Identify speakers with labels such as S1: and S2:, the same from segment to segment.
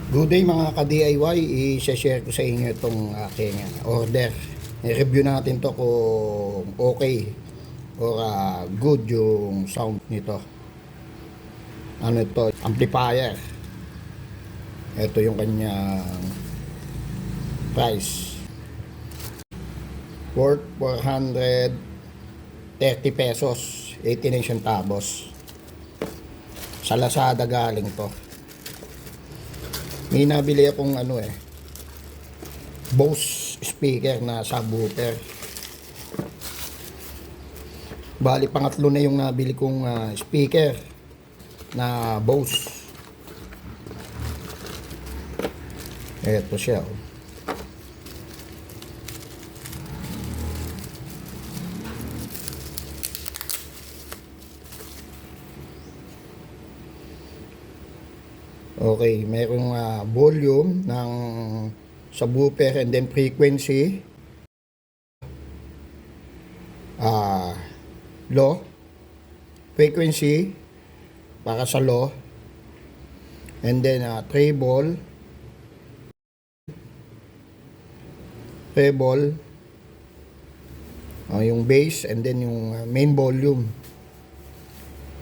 S1: Good day mga ka-DIY, i-share ko sa inyo itong aking order. I-review natin to kung okay or good yung sound nito. Ano ito? Amplifier. Ito yung kanyang price. Worth 430 pesos, 89 centavos. Sa Lazada galing to. May nabili akong Bose speaker na subwoofer. Bali pangatlo na yung nabili kong speaker na Bose. Eto siya. Okay, mayroong volume ng subwoofer and then frequency. Low. Frequency para sa low. And then treble. Treble. Yung bass and then yung main volume.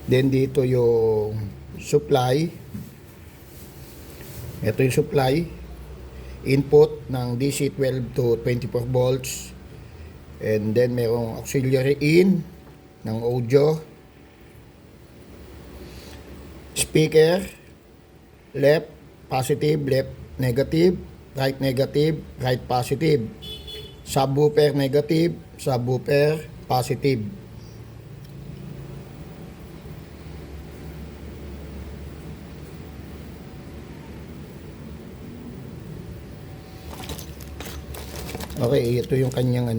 S1: Then dito yung supply. Ito yung supply, input ng DC 12 to 24 volts, and then merong auxiliary in ng audio, speaker, left positive, left negative, right positive, subwoofer negative, subwoofer positive. Okay, ito yung kanyang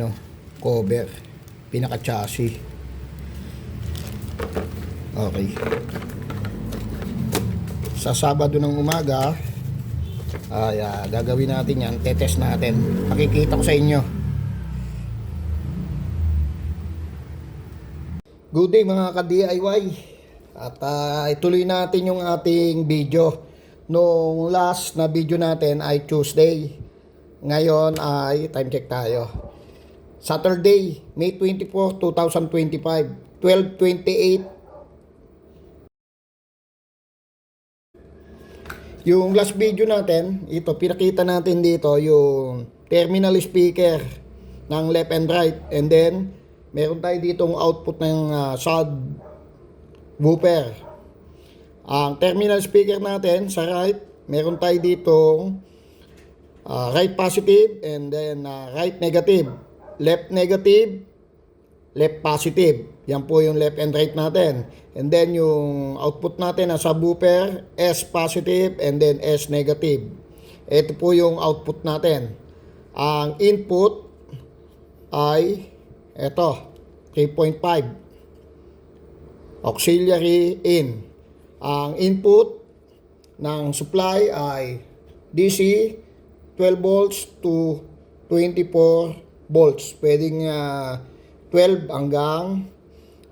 S1: cover, pinaka chassis. Okay. Sa Sabado ng umaga ay gagawin natin yan, tetest natin. Pakikita ko sa inyo. Good day mga ka-DIY. At ituloy natin yung ating video. Nung last na video natin ay Tuesday. Ngayon ay time check tayo. Saturday, May 24, 2025, 12:28. Yung last video natin, ito pinakita natin dito yung terminal speaker ng left and right, and then meron tayo ditong output ng subwoofer. Ang terminal speaker natin sa right, meron tayo ditong right positive and then right negative, left negative, left positive. Yan po yung left and right natin. And then yung output natin na subwoofer, S positive and then S negative. Ito po yung output natin. Ang input ay ito, 3.5. Auxiliary in. Ang input ng supply ay DC 12 volts to 24 volts. Pwedeng 12 hanggang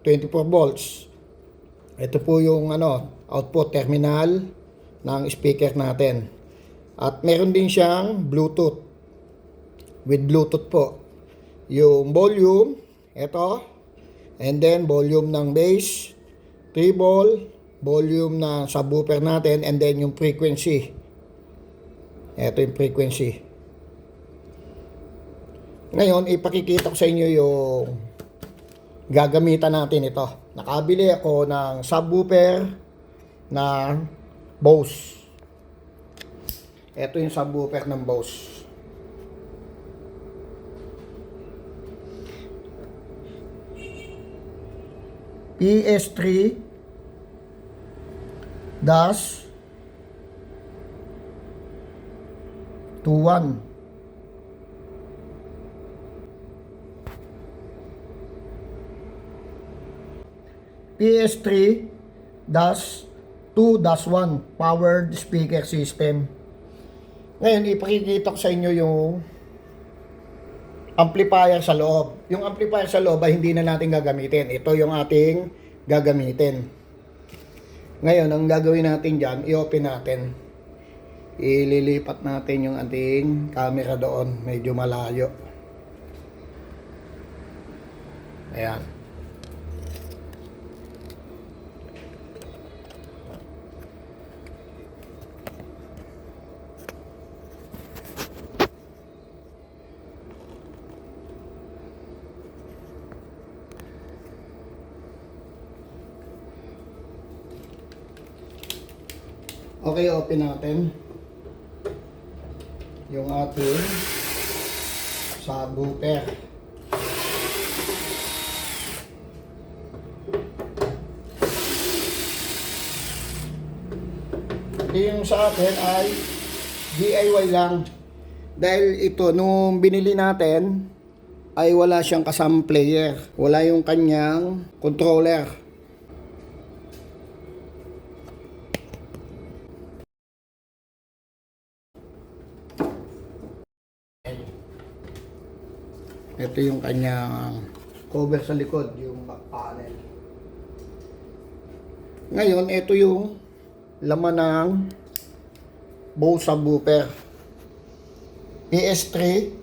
S1: 24 volts. Ito po yung output terminal ng speaker natin. At meron din siyang Bluetooth. With Bluetooth po. Yung volume, ito. And then volume ng bass, treble, volume ng subwoofer natin, and then yung frequency. Ito yung frequency. Ngayon, ipakikita ko sa inyo yung gagamitan natin ito. Nakabili ako ng subwoofer na Bose. Ito yung subwoofer ng Bose. PS3 dash 21. PS3-2-1 powered speaker system. Ngayon, ipakikita ko sa inyo yung amplifier sa loob. Yung amplifier sa loob ay hindi na natin gagamitin. Ito yung ating gagamitin. Ngayon, ang gagawin natin dyan, i-open natin. ililipat natin yung ating camera doon, medyo malayo. Ayan. Okay, open natin yung ating subwoofer. Ito yung sa atin ay DIY lang. Dahil ito, nung binili natin, ay wala siyang kasamang player. Wala yung kanyang controller. Ito yung kanyang cover sa likod, yung back panel. Ngayon, ito yung laman ng Bose subwoofer. PS3-2-1.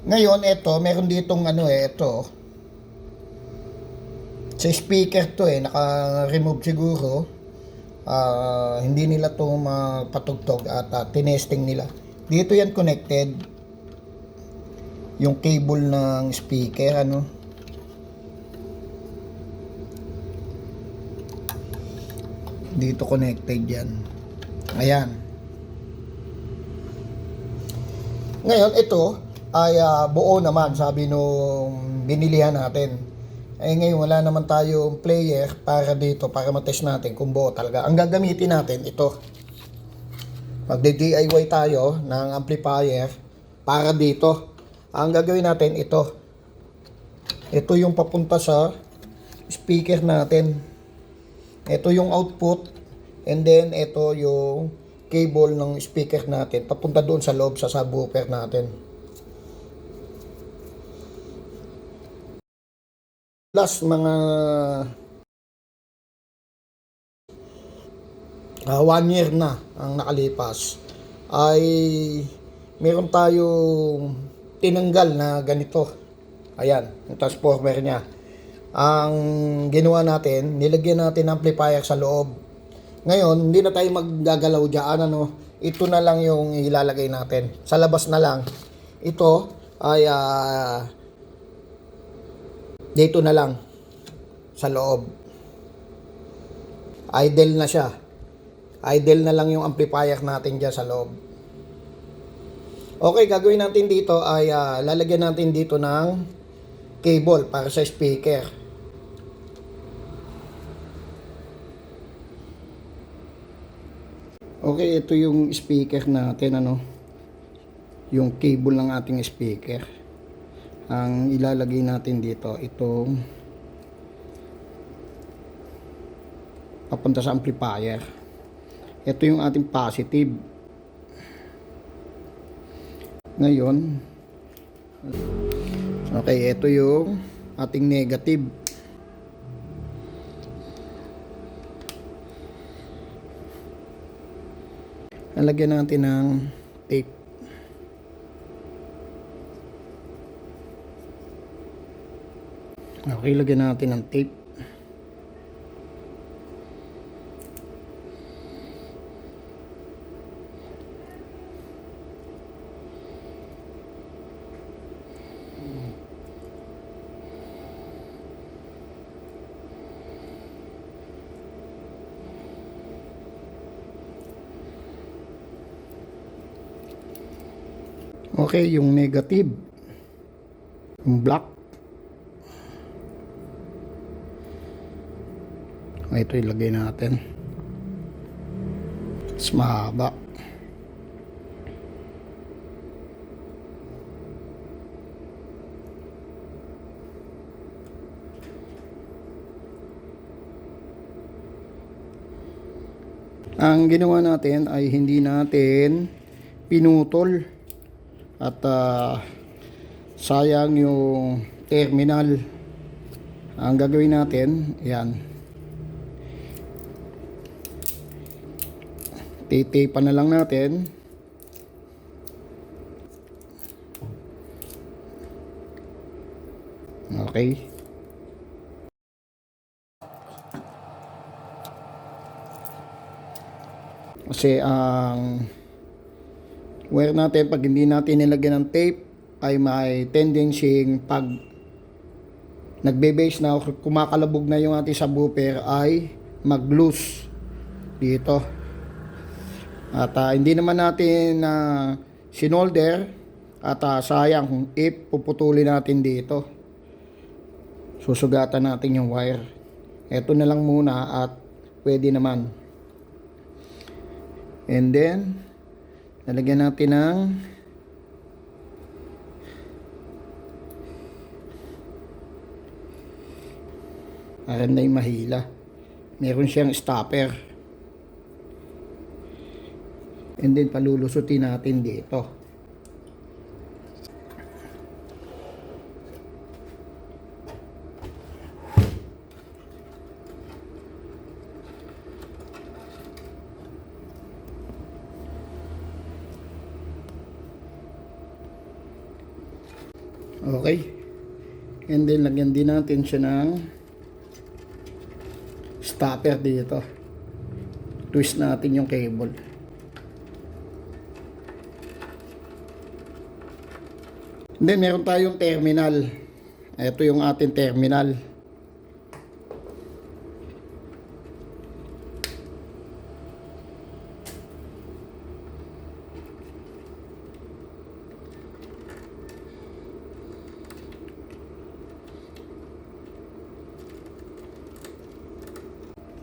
S1: Ngayon, ito, meron ditong ito. Sa speaker to naka-remove siguro. Hindi nila to mapatugtog at tinesting nila. Dito yan connected yung cable ng speaker dito connected yan. Ayan. Ngayon ito ay buo naman, sabi nung binilihan natin. Ngayon wala naman tayong player para dito, para matest natin kung buo talaga. Ang gagamitin natin ito. Magde-DIY tayo ng amplifier para dito. Ang gagawin natin ito. Ito yung papunta sa speaker natin. Ito yung output. And then ito yung cable ng speaker natin. Papunta doon sa loob sa subwoofer natin. Plus mga 1 year na ang nakalipas ay meron tayong tinanggal na ganito. Ayan, yung transformer niya. Ang ginawa natin, nilagyan natin ng amplifier sa loob. Ngayon, hindi na tayo maggagalaw dyan. Ito na lang yung ilalagay natin. Sa labas na lang. Ito ay dito na lang sa loob. Idle na siya. Idle na lang yung amplifier natin dyan sa loob. Okay, gagawin natin dito ay lalagyan natin dito ng cable para sa speaker. Okay, ito yung speaker natin yung cable ng ating speaker. Ang ilalagay natin dito, itong papunta sa amplifier. Ito yung ating positive. Ngayon, okay, ito yung ating negative. Lalagyan natin ng tape. Okay, lagyan natin ng tape. Okay, yung negative, yung black. Ito ilagay natin. Mas mahaba. Ang ginawa natin ay hindi natin pinutol at sayang yung terminal. Ang gagawin natin, yan. Titipan na lang natin. Okay. Kasi ang wire natin, pag hindi natin nilagyan ng tape, ay may tendency pag nagbe-base na o kumakalabog na yung ating subwoofer ay mag-loose dito. At hindi naman natin sinolder at sayang kung if puputulin natin dito. Susugatan natin yung wire. Ito na lang muna at pwede naman. And then lalagyan natin ng aran na yung mahila. Meron siyang stopper. And then palulusutin natin dito. Okay. And then lagyan din natin siya ng stopper dito. Twist natin yung cable. And then meron tayong terminal. Ito yung ating terminal.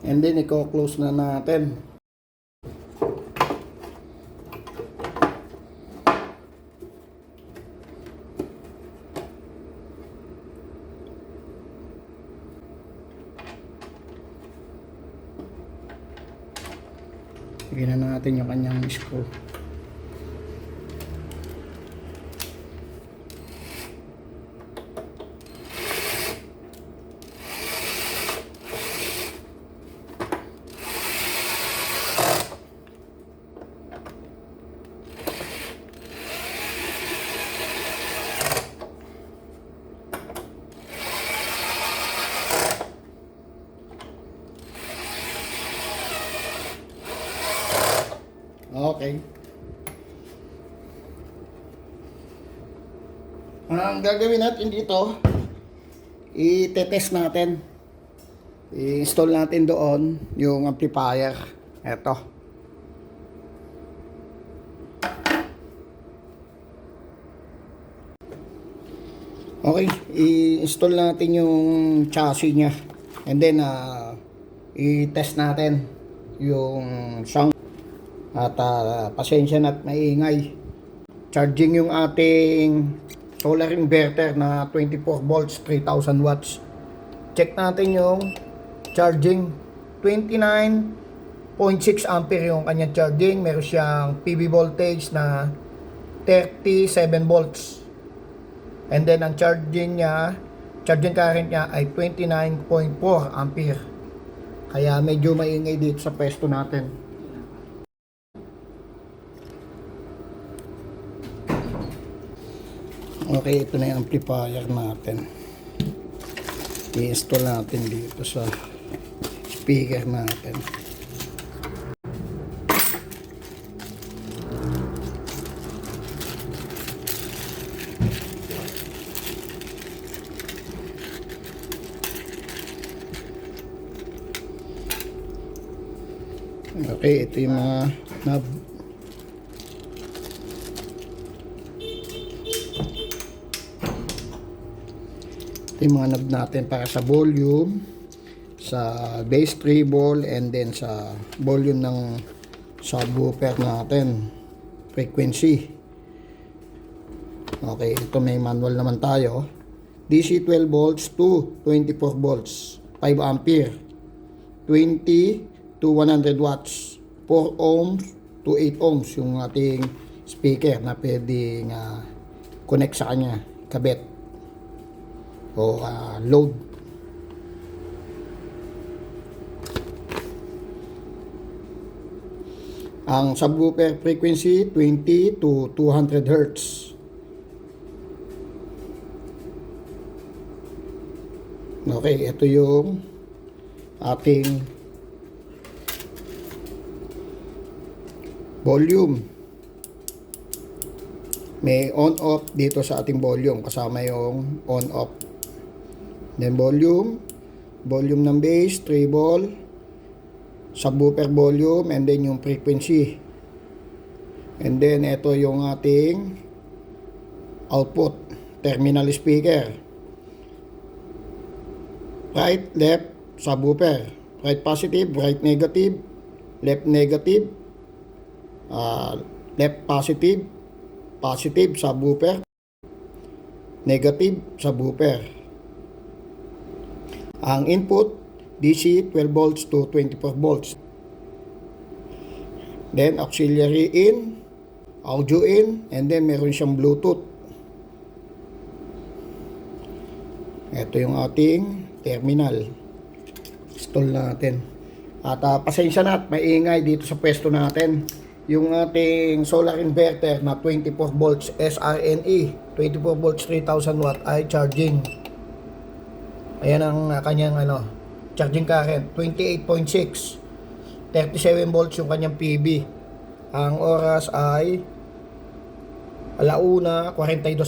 S1: And then i-close na natin. Bigyan na natin yung kanyang screw. Okay. Ang gagawin natin dito, i-test natin. I-install natin doon yung amplifier. Ito. Okay, i-install natin yung chassis niya. And then i-test natin yung sound. At pasensya na at maingay. Charging yung ating solar inverter na 24 volts, 3000 watts. Check natin yung charging. 29.6 ampere yung kanyang charging. Meron siyang PV voltage na 37 volts. And then ang charging current niya ay 29.4 ampere. Kaya medyo maingay dito sa pwesto natin. Okay, ito na yung amplifier natin. I-install natin dito sa speaker natin. Okay, ito yung mga knob. Ito yung mga knob natin para sa volume, sa bass treble, and then sa volume ng subwoofer natin, frequency. Okay, ito may manual naman tayo. DC 12 volts to 24 volts, 5 ampere, 20 to 100 watts, 4 ohms to 8 ohms yung ating speaker na pwedeng connect sa kanya, kabit o load. Ang subwoofer frequency 20 to 200 Hz. Okay, ito yung ating volume. May on-off dito sa ating volume, kasama yung on-off. Then volume ng bass, treble, subwoofer volume, and then yung frequency. And then ito yung ating output, terminal speaker. Right, left, subwoofer. Right positive, right negative, left negative, left positive, positive subwoofer, negative subwoofer. Ang input DC 12 volts to 24 volts. Then auxiliary in, audio in, and then meron siyang Bluetooth. Ito yung ating terminal. Install natin. At pasensya na at maingay dito sa pwesto natin. Yung ating solar inverter na 24 volts SRNE, 24 volts 3000 watt ay charging. Ayan ang kanyang charging current, 28.6. 37 volts yung kanyang PB. Ang oras ay 1:42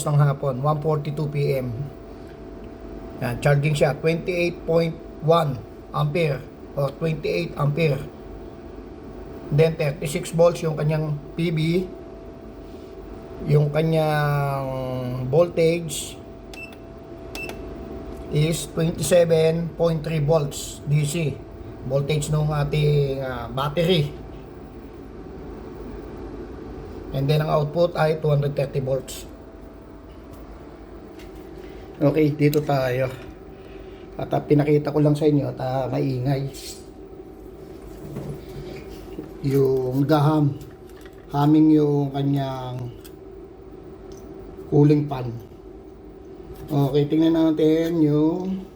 S1: ng hapon, 1:42 PM. Yan, charging siya, 28.1 ampere or 28 ampere. Then 36 volts yung kanyang PB. Yung kanyang voltage is 27.3 volts DC. Voltage ng ating battery. And then ang output ay 230 volts. Okay, dito tayo. At pinakita ko lang sa inyo at maingay. Yung humming yung kanyang cooling fan. Okay, tingnan natin yung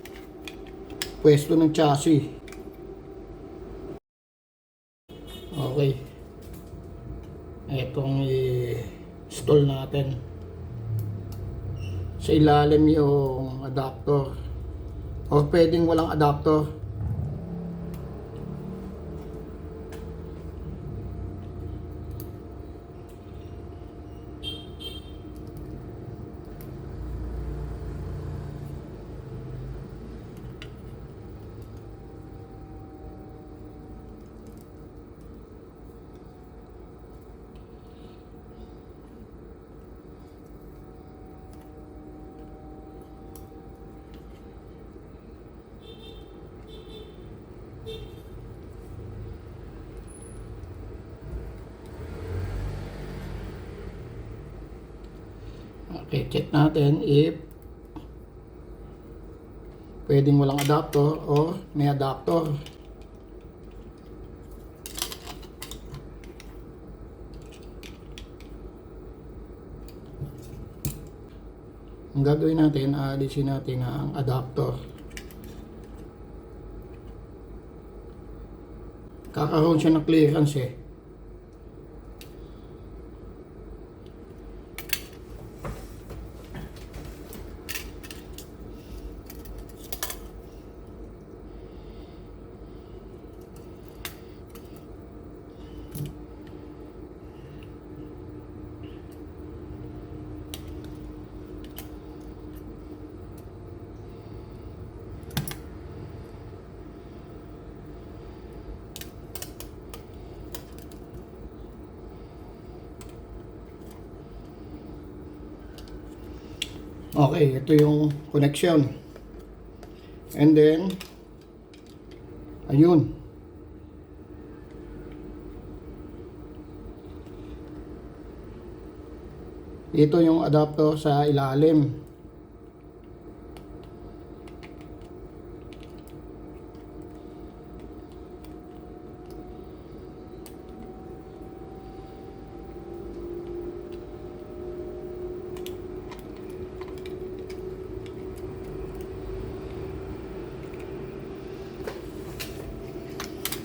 S1: pwesto ng chassis. Okay, etong i-install natin. Sa ilalim yung adapter, o pwedeng walang adapter. Okay, check natin if pwedeng walang adapter o may adapter. Ang gagawin natin, alisin natin ang adapter. Kakaroon siya ng clearance eh. Okay, ito yung connection. And then, ayun. Ito yung adapter sa ilalim.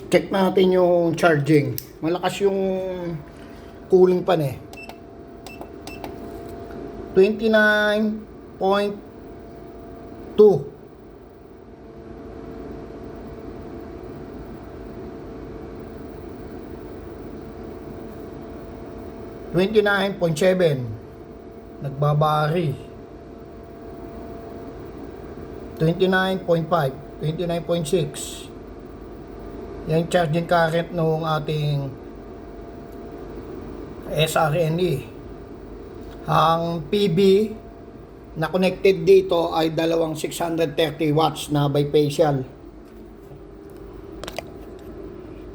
S1: Check natin yung charging. Malakas yung cooling pan eh. 29.2. 29.7. Nagbabari. 29.5. 29.6. Yan charging current ng ating SRNE. Ang PB na connected dito ay dalawang 630 watts na bifacial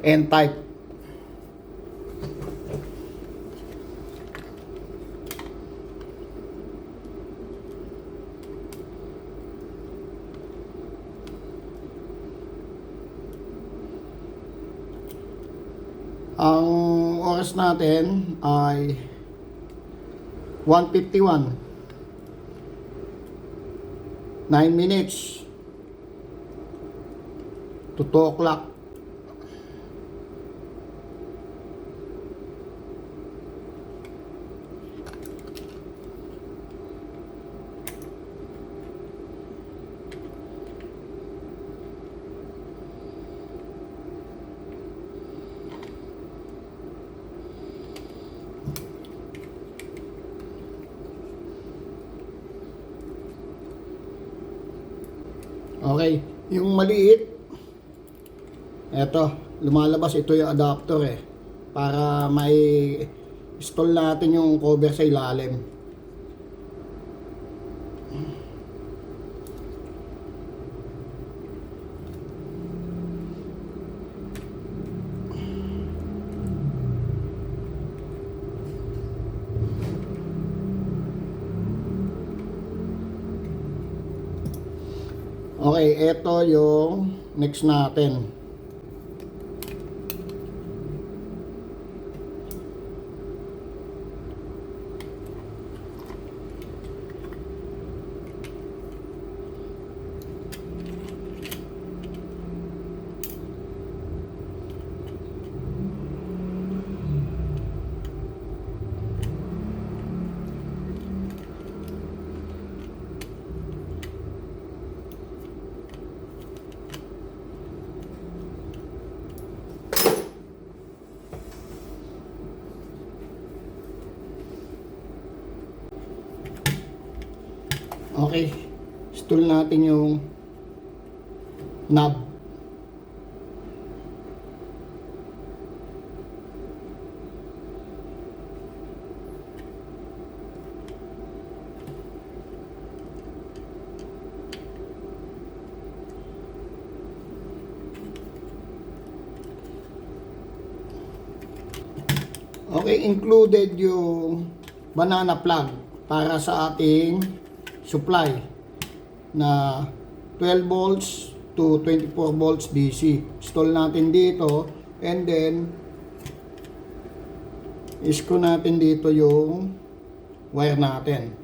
S1: N-type. Ang oras natin ay 1:51. 9 minutes to 2 o'clock. Okay, yung maliit, eto, lumalabas, ito yung adapter eh, para may install natin yung cover sa ilalim. Okay, ito yung next natin. Okay, install natin yung knob. Okay, included yung banana plug para sa ating supply na 12 volts to 24 volts DC. Install natin dito and then isko natin dito yung wire natin.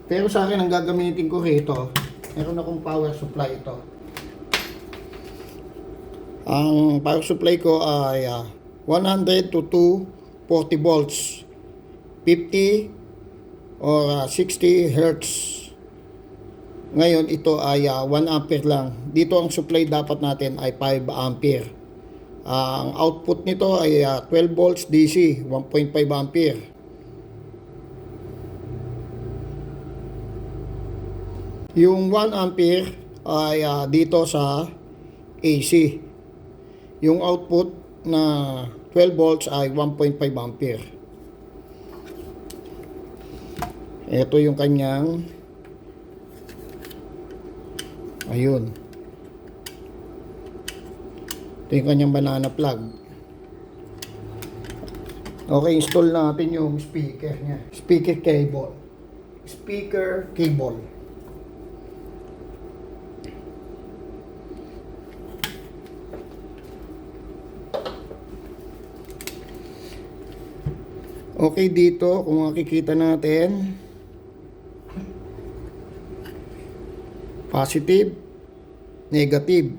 S1: Pero sa akin ang gagamitin ko rito, meron akong power supply ito. Ang power supply ko ay 100 to 240 volts, 50 or 60 hertz. Ngayon ito ay 1 ampere lang. Dito ang supply dapat natin ay 5 ampere. Ang output nito ay 12 volts DC, 1.5 ampere. Yung 1 ampere ay dito sa AC. Yung output na 12 volts ay 1.5 ampere. Ito yung kanyang, ayun, ito yung kanyang banana plug. Okay, install natin yung speaker nya, speaker cable. Okay, dito kung makikita natin, positive, negative,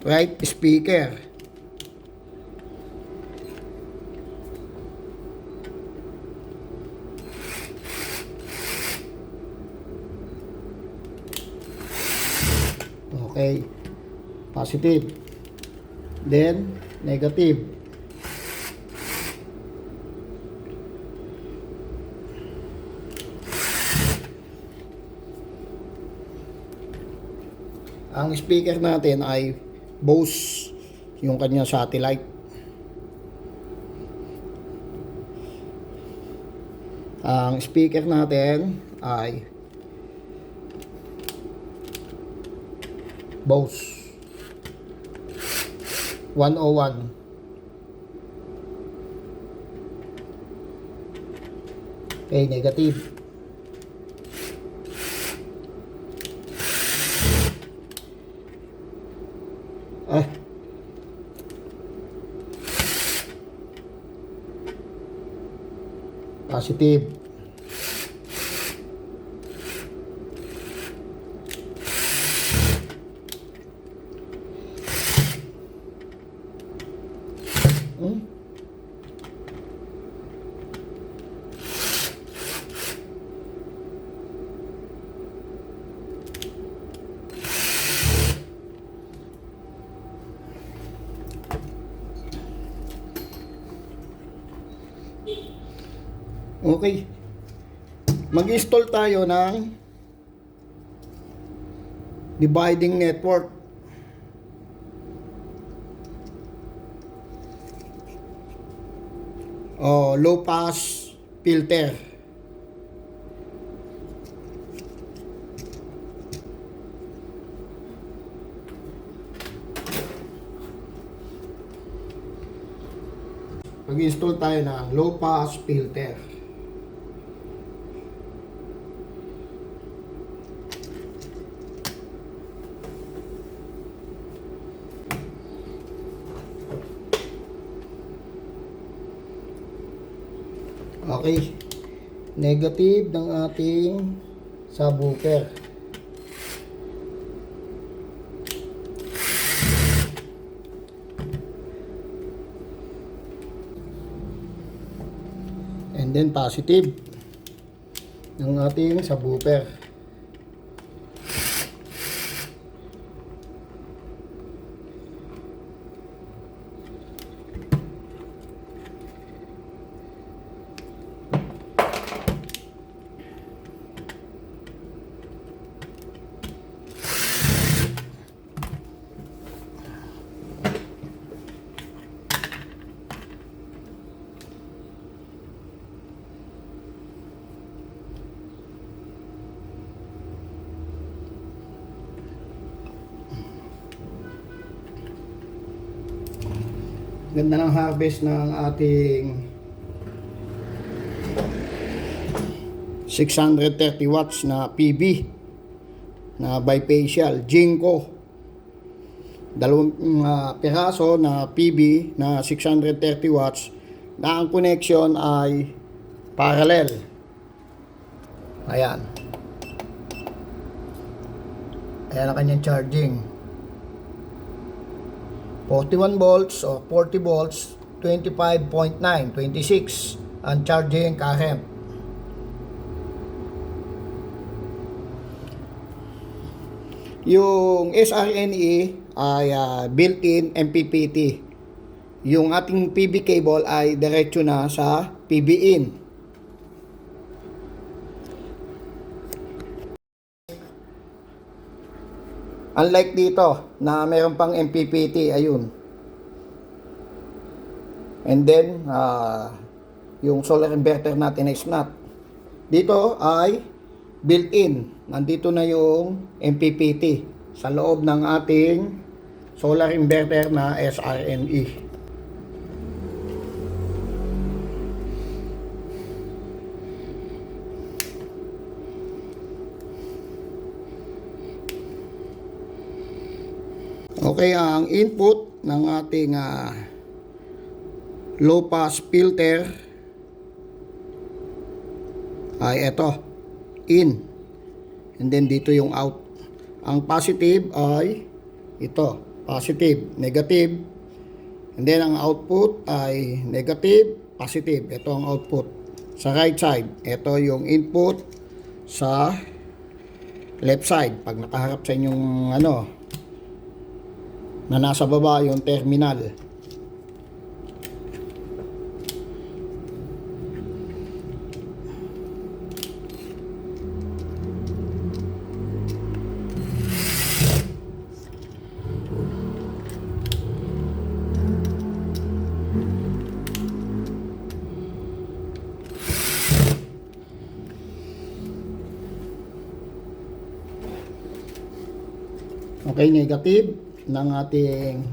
S1: right speaker. Okay. Positive. Then, negative. Ang speaker natin ay Bose, yung kanya satellite. Ang speaker natin ay Bose 101. Okay, negative. Positive. Okay. Mag-install tayo ng dividing network. O low pass filter. Mag-install tayo ng low pass filter. Okay. Negative ng ating subwoofer. And then positive ng ating subwoofer. Ganda ng harvest ng ating 630 watts na PB na bifacial Jinko. Dalawang piraso na PB na 630 watts na ang connection ay parallel. Ayan. Ayan ang kanyang charging. 41 volts o 40 volts, 25.9, 26 ang charging current. Yung SRNE ay built-in MPPT. Yung ating PB cable ay diretso na sa PB-in. Unlike dito na meron pang MPPT, ayun. And then yung solar inverter natin ay snap. Dito ay built-in. Nandito na yung MPPT sa loob ng ating solar inverter na SRNE. Okay, ang input ng ating low pass filter ay ito, in. And then dito yung out. Ang positive ay ito, positive, negative. And then ang output ay negative, positive. Ito ang output. Sa right side, ito yung input sa left side. Pag nakaharap sa inyong na nasa baba yung terminal. Okay, negative ng ating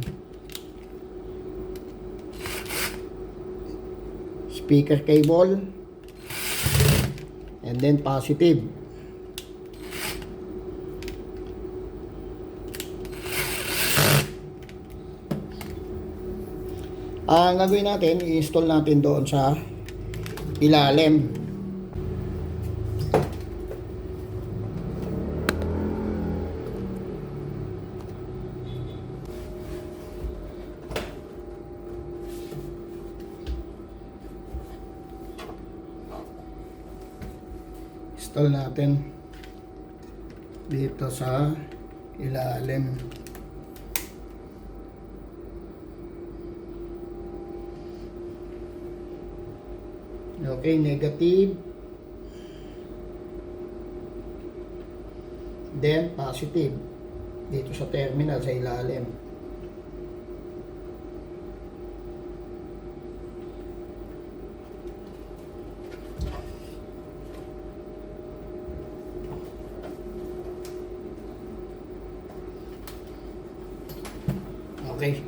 S1: speaker cable, and then positive. Ang gagawin natin, i-install natin doon sa ilalim. Install natin dito sa ilalim. Okay, negative, then positive dito sa terminal sa ilalim. Okay.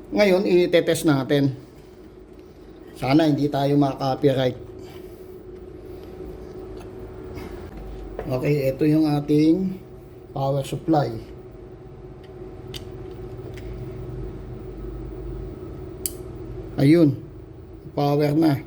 S1: Ngayon, i-test natin. Sana hindi tayo maka-copyright. Okay, ito yung ating power supply. Ayun. Power na.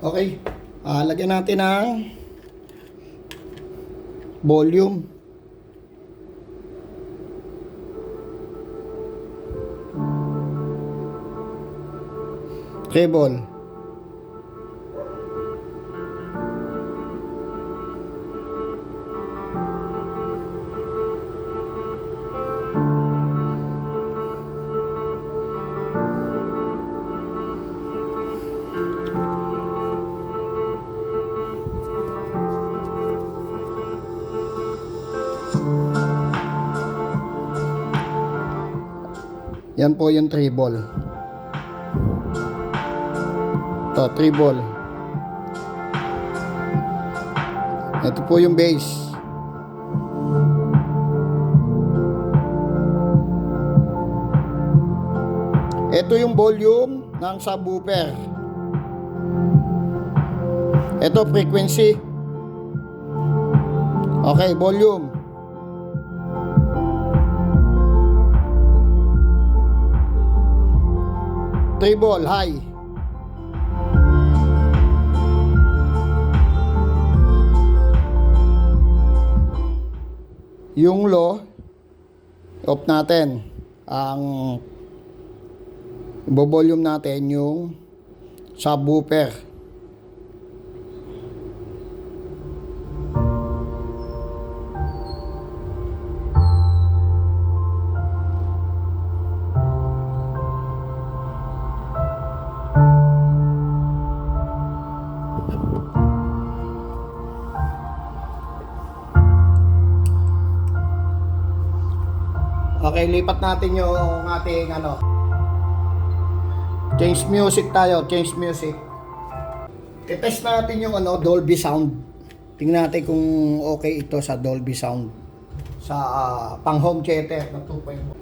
S1: Okay, lagyan natin ng volume. Cable. Yan po yung treble. Ito, treble. Ito po yung bass. Ito yung volume ng subwoofer. Ito frequency. Okay, volume. Treble, high. Yung low, off natin. Ang volume natin yung subwoofer. Okay, lipat natin yung ating change music tayo, change music. I-test natin yung Dolby Sound. Tingnan natin kung okay ito sa Dolby Sound sa pang home theater na 2.1.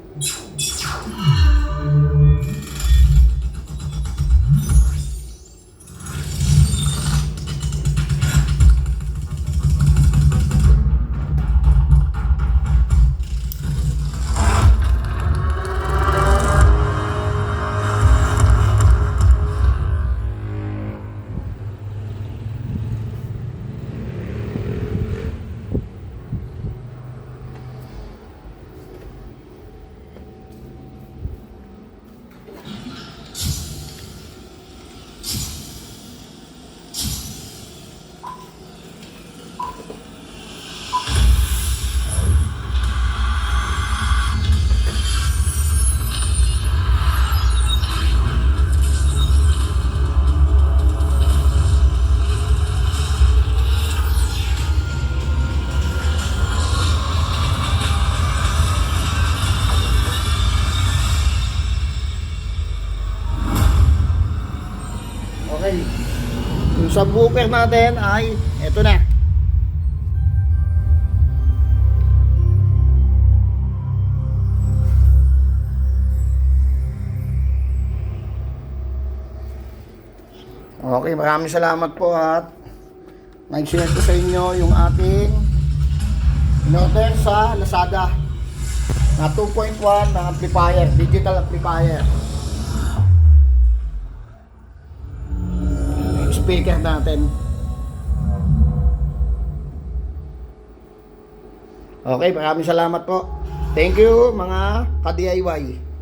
S1: subwoofer natin ay eto na. Okay, maraming salamat po at nag-share ko sa inyo yung ating in-order sa Lazada na 2.1 na amplifier, digital amplifier. Speaker natin. Okay, maraming salamat po. Thank you mga ka-DIY.